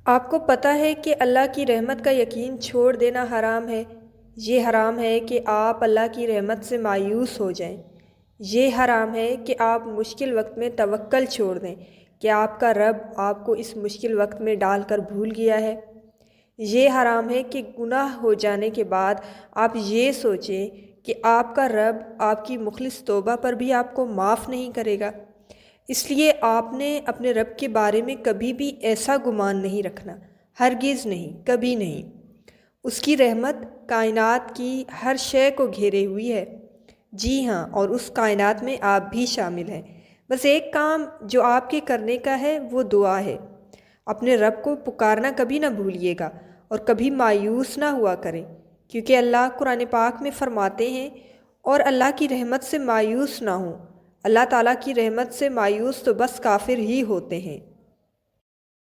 आपको पता है कि अल्लाह की रहमत का यकीन छोड़ देना हराम है। ये हराम है कि आप अल्लाह की रहमत से मायूस हो जाएं। ये हराम है कि आप मुश्किल वक्त में तवक्कल छोड़ दें कि आपका रब आपको इस मुश्किल वक्त में डालकर भूल गया है। ये हराम है कि गुनाह हो जाने के बाद आप ये सोचें कि आपका रब आपकी मुखलिस तौबा पर भी आपको माफ़ नहीं करेगा। इसलिए आपने अपने रब के बारे में कभी भी ऐसा गुमान नहीं रखना, हरगिज़ नहीं, कभी नहीं। उसकी रहमत कायनात की हर शय को घेरे हुई है। जी हाँ, और उस कायनात में आप भी शामिल हैं। बस एक काम जो आपके करने का है वो दुआ है। अपने रब को पुकारना कभी ना भूलिएगा और कभी मायूस ना हुआ करें, क्योंकि अल्लाह कुरान पाक में फ़रमाते हैं, और अल्लाह की रहमत से मायूस ना हो। अल्लाह ताला की रहमत से मायूस तो बस काफिर ही होते हैं।